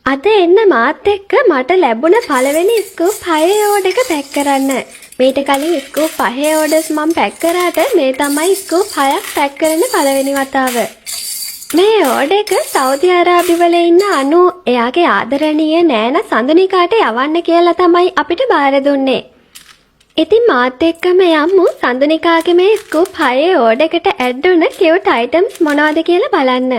අද එන්න මාත් එක්ක මට ලැබුණ පළවෙනි ස්කූප් 6 ඕඩර් එක පැක් කරන්න. මීට කලින් ස්කූප් 5 ඕඩර්ස් මම පැක් කරාට මේ තමයි ස්කූප් 6ක් පැක් කරන පළවෙනි වතාව. මේ ඕඩර් එක සෞදි අරාබි වල ඉන්න අනු එයාගේ ආදරණීය නෑන සඳුනිකාට යවන්න කියලා තමයි අපිට බාර දුන්නේ. ඉතින් මාත් එක්කම යමු සඳුනිකාගේ මේ ස්කූප් 6 ඕඩර් එකට ඇඩ් වුණ කියුට් අයිටම්ස් මොනවද කියලා බලන්න.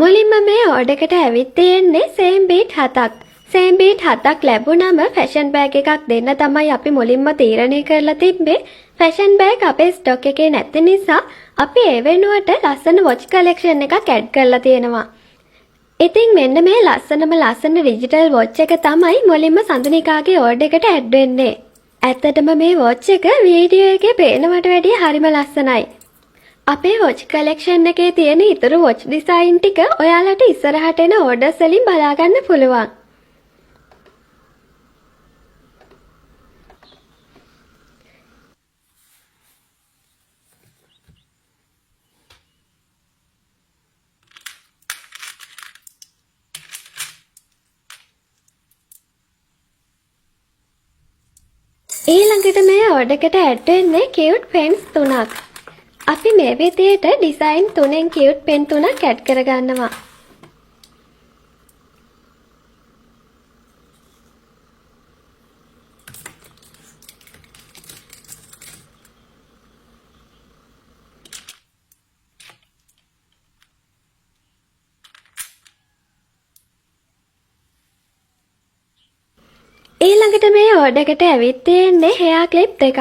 මුලින්ම මේ ඕඩර් එකට ඇවිත් තියෙන්නේ සේම් බීට් 7ක්. සේම් බීට් 7ක් ලැබුණම ෆැෂන් බෑග් එකක් දෙන්න තමයි අපි මුලින්ම තීරණය කරලා තිබ්බේ. ෆැෂන් බෑග් අපේ ස්ටොක් එකේ නැති නිසා අපි ඒ වෙනුවට ලස්සන වොච් කලෙක්ෂන් එකක් ඇඩ් කරලා තියෙනවා. ඉතින් මෙන්න මේ ලස්සන ඩිජිටල් වොච් එක තමයි මුලින්ම සඳුනිකාගේ ඕඩර් එකට ඇඩ් වෙන්නේ. ඇත්තටම මේ වොච් එක වීඩියෝ එකේ පේනවට වැඩිය හරිම ලස්සනයි. අපේ වොච් කලෙක්ෂන් එකේ තියෙන ඉතුරු වොච් ඩිසයින් ටික ඔයාලට ඉස්සරහට එන ඕඩර්ස් වලින් බලා ගන්න පුළුවන්. ඊළඟට මේ ඕඩර් එකට ඇඩ් වෙන්නේ කියුට් පෙන්ස් 3ක්. අපි මේ විදියට ඩිසයින් 3න් කියුට් පෙන් 3ක් ඇඩ් කරගන්නවා. ඊළඟට මේ ඕඩර් එකට ඇවිත් තියෙන්නේ හෙයා ක්ලිප් දෙකක්.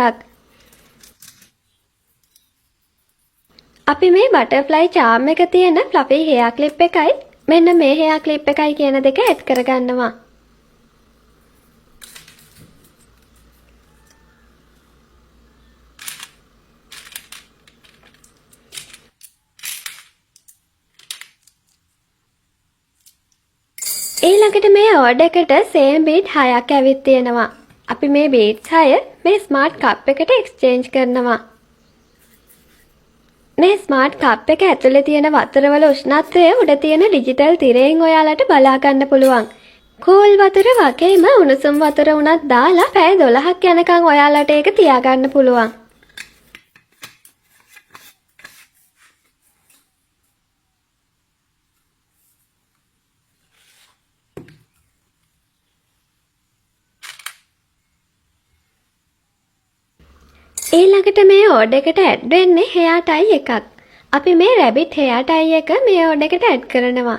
අපි මේ බටර්ෆ්ලයි චාම් එක තියෙන ෆ්ලෆි හෙයා ක්ලිප් එකයි මෙන්න මේ හෙයා ක්ලිප් එකයි කියන දෙක ඇඩ් කරගන්නවා. ඊළඟට මේ ඕඩර් එකට සේම් බීට් 6ක් ඇවිත් තියෙනවා. අපි මේ බීට්ස් 6 මේ ස්මාර්ට් කප් එකට එක්ස්චේන්ජ් කරනවා. මේ ස්මාර්ට් කප් එක ඇතුලේ තියෙන වතුරවල උෂ්ණත්වය උඩ තියෙන ඩිජිටල් තිරයෙන් ඔයාලට බලා ගන්න පුළුවන්. කූල් වතුර වගේම උණුසුම් වතුර උනත් දාලා පැය 12ක් යනකම් ඔයාලට ඒක තියාගන්න පුළුවන්. ඊළඟට මේ ඕඩර් එකට ඇඩ් වෙන්නේ හෙයා ටයි එකක්. අපි මේ රැබිට් හෙයා ටයි එක මේ ඕඩර් එකට ඇඩ් කරනවා.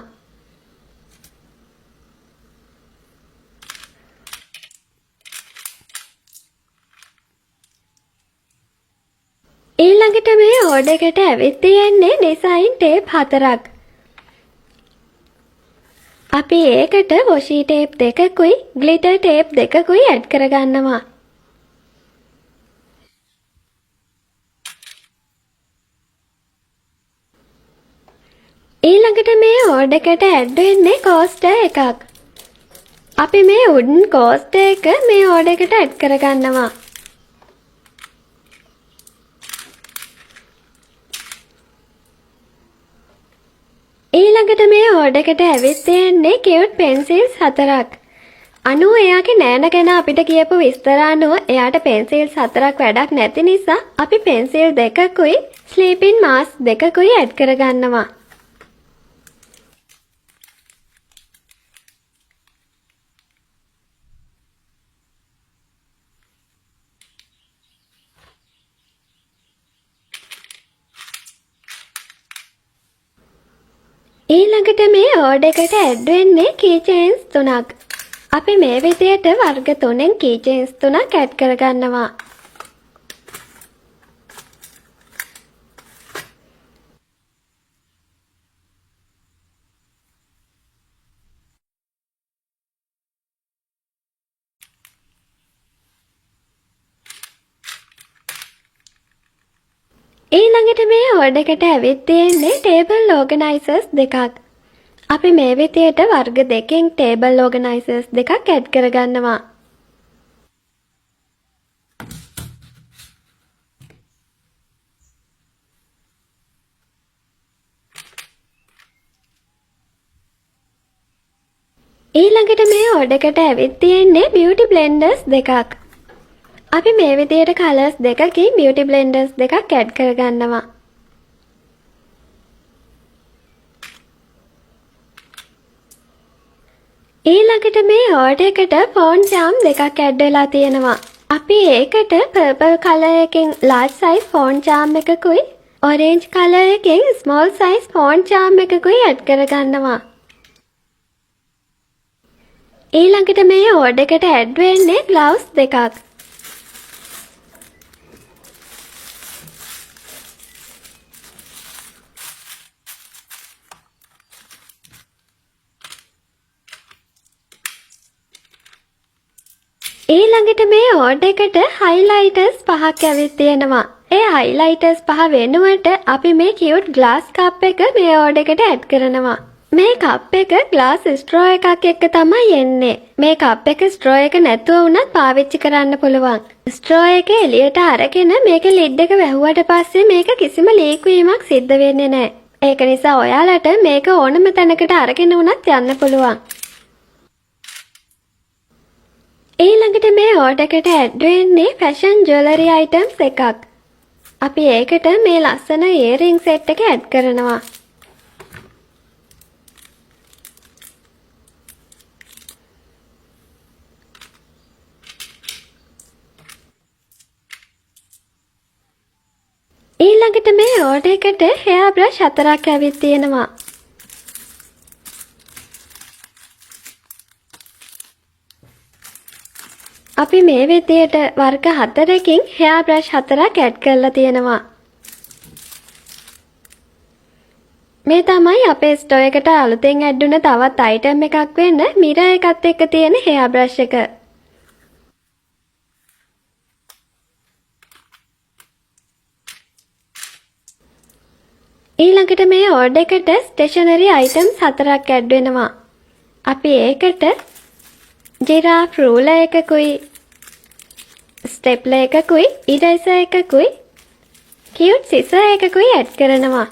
ඊළඟට මේ ඕඩර් එකට ඇවිත් තියෙන්නේ ඩිසයින් ටේප් 4ක්. අපි ඒකට වොෂි ටේප් දෙකකුයි ග්ලිටර් ටේප් දෙකකුයි ඇඩ් කරගන්නවා. ඊළඟට මේ ඕඩර් එකට ඇඩ් වෙන්නේ කෝස්ටර් එකක්. අපි මේ උඩන් කෝස්ටර් එක මේ ඕඩර් එකට ඇඩ් කරගන්නවා. ඊළඟට මේ ඕඩර් එකට ඇවිත් තියෙන්නේ කියුට් පෙන්සිල්ස් 4ක්. අනු එයාගේ නෑන ගැන අපිට කියපු විස්තර අනුව එයාට පෙන්සිල්ස් 4ක් වැඩක් නැති නිසා අපි පෙන්සිල් දෙකකුයි ස්ලීපින් මාස්ක් දෙකකුයි ඇඩ් කරගන්නවා. ඊළඟට මේ ඕඩර් එකට ඇඩ් වෙන්නේ කී චේන්ස් 3ක්. අපි මේ විදියට වර්ග 3න් කී චේන්ස් 3ක් ඇඩ් කරගන්නවා. ඊළඟට මේ ඕඩර් එකට ඇවිත් තියෙන්නේ ටේබල් ඕගනයිසර්ස් දෙකක්. අපි මේ විදියට වර්ග දෙකෙන් ටේබල් ඕගනයිසර්ස් දෙකක් ඇඩ් කරගන්නවා. ඊළඟට මේ ඕඩර් එකට ඇවිත් තියෙන්නේ beauty blenders දෙකක්. අපි මේ විදියට කලර්ස් දෙකකින් beauty blenders දෙකක් ඇඩ් කරගන්නවා. ඊළඟට මේ ඕඩර් එකට ෆෝන් charm දෙකක් ඇඩ් වෙලා තියෙනවා. අපි ඒකට purple color එකෙන් large size ෆෝන් charm එකකුයි orange color එකෙන් small size ෆෝන් charm එකකුයි ඇඩ් කරගන්නවා. ඊළඟට මේ ඕඩර් එකට ඇඩ් වෙන්නේ gloves දෙකක්. ඊළඟට මේ ඕඩර් එකට highlighters පහක් ඇවිත් තියෙනවා. ඒ highlighters පහ වෙනුවට අපි මේ cute glass cup එක මේ ඕඩර් එකට ඇඩ් කරනවා. මේ cup එක glass straw එකක් එක්ක තමයි එන්නේ. මේ cup එක straw එක නැතුව වුණත් පාවිච්චි කරන්න පුළුවන්. straw එක එළියට අරගෙන මේක lid එක වැහුවට පස්සේ මේක කිසිම leak වීමක් සිද්ධ වෙන්නේ නැහැ. ඒක නිසා ඔයාලට මේක ඕනම තැනකට අරගෙන වුණත් යන්න පුළුවන්. ඊළඟට මේ ඕඩර් එකට ඇඩ් වෙන්නේ fashion jewelry items එකක්. අපි ඒකට මේ ලස්සන earring set එක ඇඩ් කරනවා. ඊළඟට මේ ඕඩර් එකට hair brush 4ක් ඇවිත් තියෙනවා. අපි මේ විදියට වර්ග 4කින් hair brush 4ක් ඇඩ් කරලා තියෙනවා. මේ තමයි අපේ ස්ටෝර් එකට අලුතෙන් ඇඩ් වුණ තවත් item එකක් වෙන mirror එකත් එක්ක තියෙන hair brush එක. ඊළඟට මේ ඕඩර් එකට stationery items 4ක් ඇඩ් වෙනවා. අපි ඒකට giraffe ruler එකකුයි stapler එකකුයි eraser එකකුයි cute scissor එකකුයි ඇඩ් කරනවා.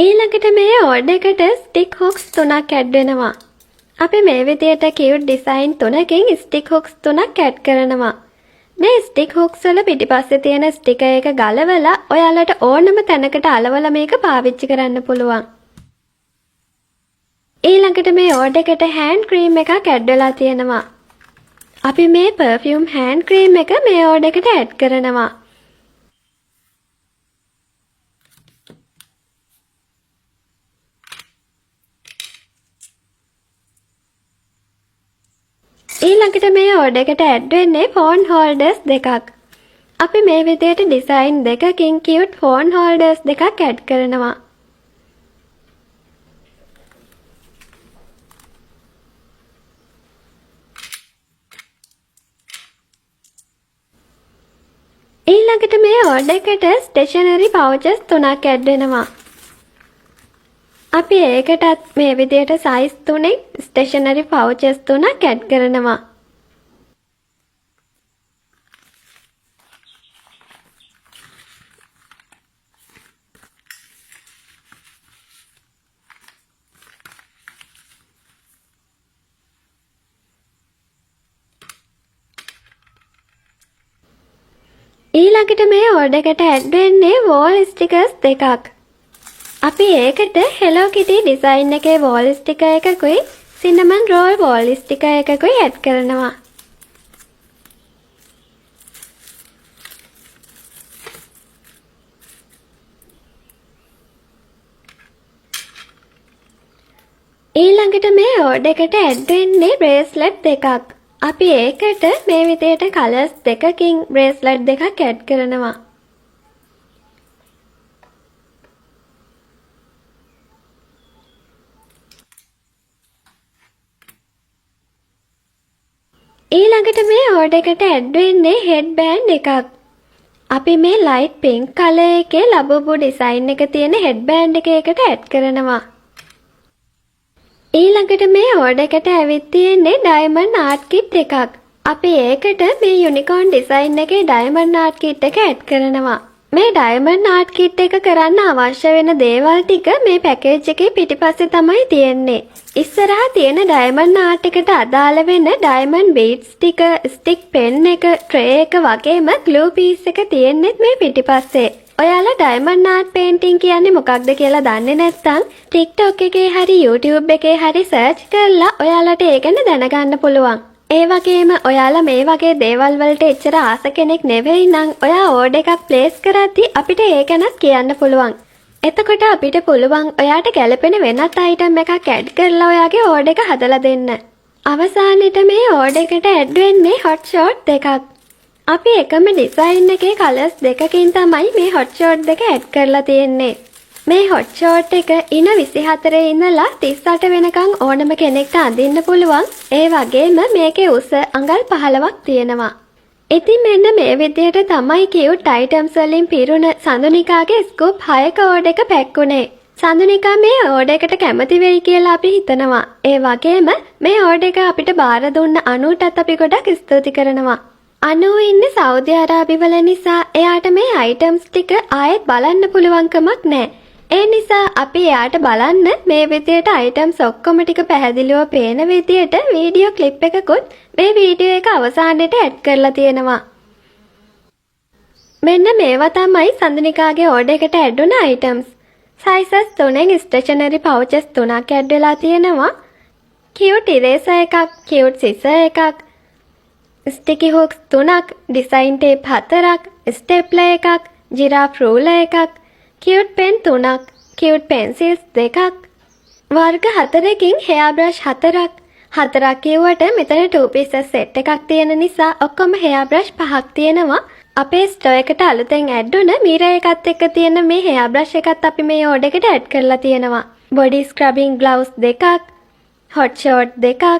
ඊළඟට මේ ඕඩර් එකට stick hooks 3ක් ඇඩ් වෙනවා. අපි මේ විදියට cute design 3කින් stick hooks 3ක් ඇඩ් කරනවා. මේ stick hooks වල පිටිපස්සේ තියෙන sticker එක ගලවලා ඔයාලට ඕනම තැනකට අලවලා මේක පාවිච්චි කරන්න පුළුවන්. ඊළඟට මේ ඕඩර් එකට hand cream එකක් ඇඩ් වෙලා තියෙනවා. අපි මේ perfume hand cream එක මේ ඕඩර් එකට ඇඩ් කරනවා. ඊළඟට මේ ඕඩර් එකට ඇඩ් වෙන්නේ phone holders දෙකක්. අපි මේ විදියට ඩිසයින් දෙකකින් cute phone holders දෙකක් ඇඩ් කරනවා. ඊළඟට මේ ඕඩර් එකට stationery pouches 3ක් ඇඩ් වෙනවා. අපි ඒකටත් මේ විදියට size 3 stationery pouches 3ක් ඇඩ් කරනවා. ඊළඟට මේ ඕඩර් එකට ඇඩ් වෙන්නේ wall stickers දෙකක්. අපි ඒකට Hello Kitty design එකේ wall sticker එකකුයි cinnamon roll wall sticker එකකුයි ඇඩ් කරනවා. ඊළඟට මේ ඕඩර් එකට ඇඩ් වෙන්නේ bracelet දෙකක්. අපි ඒකට මේ විදියට colors දෙකකින් bracelet දෙකක් ඇඩ් කරනවා. ඊළඟට මේ ඕඩර් එකට ඇඩ් වෙන්නේ headband එකක්. අපි මේ ලයිට් පින්ක් කලර් එකේ ලබපු ඩිසයින් එක තියෙන හෙඩ්බෑන්ඩ් එකකට ඇඩ් කරනවා. ඊළඟට මේ ඕඩර් එකට ඇවිත් තියෙන්නේ ඩයමන්ඩ් ආර්ට් කිට් එකක්. අපි ඒකට මේ යුනිකෝර්න් ඩිසයින් එකේ ඩයමන්ඩ් ආර්ට් කිට් එක ඇඩ් කරනවා. මේ ඩයමන්ඩ් ආර්ට් කිට් එක කරන්න අවශ්‍ය වෙන දේවල් ටික මේ පැකේජ් එකේ පිටිපස්සේ තමයි තියෙන්නේ. ඉස්සරහා තියෙන ඩයමන්ඩ් ආර්ට් එකට අදාළ වෙන ඩයමන්ඩ් බීඩ්ස් ටික, ස්ටික් පෙන් එක, ට්‍රේ එක වගේම ග්ලූ පීස් එක තියෙන්නේ මේ පිටිපස්සේ. ඔයාලා ඩයමන්ඩ් ආර්ට් පේන්ටිං කියන්නේ මොකක්ද කියලා දන්නේ නැත්නම් TikTok එකේ හරි YouTube එකේ හරි සර්ච් කරලා ඔයාලට ඒ ගැන දැනගන්න පුළුවන්. ඒ වගේම ඔයාලා මේ වගේ දේවල් වලට එච්චර ආස කෙනෙක් නෙවෙයි නම් ඔයා ඕඩර් එකක් ප්ලේස් කරද්දී අපිට ඒ ගැනත් කියන්න පුළුවන්. එතකොට අපිට පුළුවන් ඔයාට ගැළපෙන වෙනත් අයිටම් එකක් ඇඩ් කරලා ඔයාගේ ඕඩර් එක හදලා දෙන්න. අවසානෙට මේ ඕඩර් එකට ඇඩ් වෙන්නේ හොට් ෂෝට් දෙකක්. අපි එකම ඩිසයින් එකේ කලර්ස් දෙකකින් තමයි මේ හොට් ෂෝට් දෙක ඇඩ් කරලා තියෙන්නේ. මේ හොට් ෂෝට් එක ඉන 24 ඉඳලා 38 වෙනකන් ඕනම කෙනෙක්ට අඳින්න පුළුවන්. ඒ වගේම මේකේ උස අඟල් 15ක් තියෙනවා. ඉතින් මෙන්න මේ විදිහට තමයි කියුට් අයිටම්ස් වලින් පිරුණ සඳුනිකාගේ ස්කූප් 6ක ඕඩර් එක පැක් වුණේ. සඳුනිකා මේ ඕඩර් එකට කැමති වෙයි කියලා අපි හිතනවා. ඒ වගේම මේ ඕඩර් එක අපිට බාර දුන්න අනුටත් අපි ගොඩක් ස්තුති කරනවා. අනු ඉන්නේ සෞදි අරාබිවල නිසා එයාට මේ අයිටම්ස් ටික ආයෙත් බලන්න පුළුවන්කමක් නැහැ. ඒ නිසා අපි එයාට බලන්න මේ විදියට අයිටම්ස් ඔක්කොම ටික පැහැදිලිව පේන විදියට වීඩියෝ ක්ලිප් එකකුත් මේ වීඩියෝ එක අවසානයේට ඇඩ් කරලා තියෙනවා. මෙන්න මේවා තමයි සඳනිකාගේ ඕඩර් එකට ඇඩ් වුණ අයිටම්ස්. සයිසස් 3න් ස්ටේෂනරි පවුචස් 3ක් ඇඩ් වෙලා තියෙනවා. කියුට් ඉරේසර් එකක්, කියුට් සිසර් එකක්, ස්ටිකි හුක්ස් 3ක්, ඩිසයින් ටේප් 4ක්, ස්ටේප්ලර් එකක්, ජිරාෆ් රූලර් එකක්, කියුට් පෙන් 3ක්, කියුට් පෙන්සිල්ස් 2ක්, වර්ග 4කින් හෙයා බ්‍රෂ් 4ක්. 4ක් කියුවට මෙතන 2 pieces set එකක් තියෙන නිසා ඔක්කොම හෙයා බ්‍රෂ් 5ක් තියෙනවා. අපේ ස්ටෝ එකට අලුතෙන් ඇඩ් වුණ මීරර් එකත් එක්ක තියෙන මේ හෙයා බ්‍රෂ් එකත් අපි මේ ඕඩර් එකට ඇඩ් කරලා තියෙනවා. බොඩි ස්ක්‍රබින් ග්ලව්ස් 2ක්, හොට් ෂෝට් 2ක්,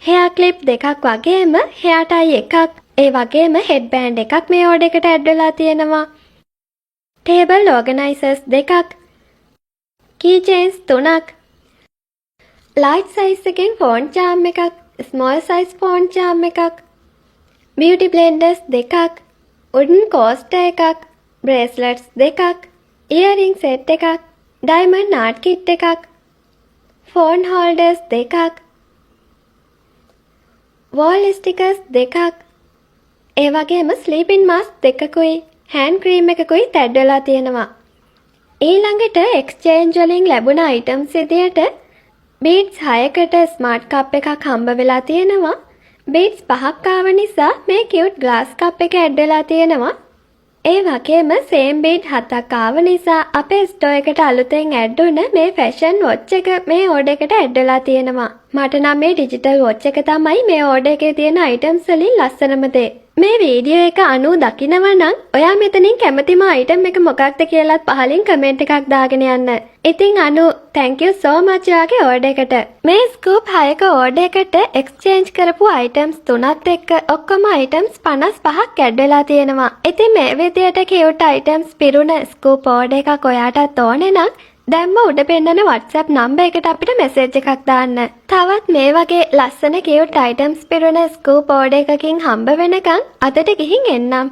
හෙයා ක්ලිප් 2ක් වගේම හෙයා ටයි එකක්, ඒ වගේම හෙඩ් බෑන්ඩ් එකක් මේ ඕඩර් එකට ඇඩ් වෙලා තියෙනවා. ටේබල් ඕගනයිසර්ස් 2ක්, කී චේන්ස් 3ක්, ලයිට් සයිස් එකෙන් ෆෝන් චාම් එකක්, ස්මෝල් සයිස් ෆෝන් චාම් එකක්, බියුටි බ්ලෙන්ඩර්ස් 2ක්, උඩන් කෝස්ටර් එකක්, බ්‍රේස්ලට්ස් 2ක්, ඉයරින් සෙට් එකක්, ඩයමන්ඩ් ආර්ට් කිට් එකක්, ෆෝන් හෝල්ඩර්ස් 2ක්, වෝල් ස්ටිකර්ස් 2ක්, ඒ වගේම ස්ලීපින් මාස්ක් 2කුයි හෑන්ඩ් ක්‍රීම් එකකුයි ඇඩ් වෙලා තියෙනවා. ඊළඟට එක්ස්චේන්ජ් වලින් ලැබුණ අයිටම්ස් විදියට බීඩ්ස් 6කට ස්මාර්ට් කප් එකක් හම්බ වෙලා තියෙනවා. බීඩ්ස් 5ක් ආව නිසා මේ කියුට් ග්ලාස් කප් එක ඇඩ් වෙලා තියෙනවා. ඒ වගේම සේම් බීඩ් 7ක් ආව නිසා අපේ ස්ටෝ එකට අලුතෙන් ඇඩ් වුණ මේ ෆැෂන් වොච් එක මේ ඕඩර් එකට ඇඩ් වෙලා තියෙනවා. මට නම් මේ ඩිජිටල් වොච් එක තමයි මේ ඕඩර් එකේ තියෙන අයිටම්ස් වලින් ලස්සනම දේ. මේ වීඩියෝ එක අනුව දකිනවා නම් ඔයා මෙතනින් කැමතිම අයිටම් එක මොකක්ද කියලාත් පහලින් කමෙන්ට් එකක් දාගෙන යන්න. ඉතින් අනු thank you so much ඔයාගේ ඕඩර් එකට. මේ ස්කූප් 6ක ඕඩර් එකට එක්ස්චේන්ජ් කරපු අයිටම්ස් 3ත් එක්ක ඔක්කොම අයිටම්ස් 55ක් ඇඩ් වෙලා තියෙනවා. ඉතින් මේ විදියට කියුට් අයිටම්ස් පිරුණ ස්කූප් ඕඩර් එකක් ඔයාටත් ඕනේ නම් දැම්ම උඩ පෙන්නන WhatsApp නම්බර් එකට අපිට මෙසේජ් එකක් දාන්න. තවත් මේ වගේ ලස්සන කියුට් අයිටම්ස් පිරුණ ස්කූප් ඕඩර් එකකින් හම්බ වෙනකන් අදට ගිහින් එන්නම්.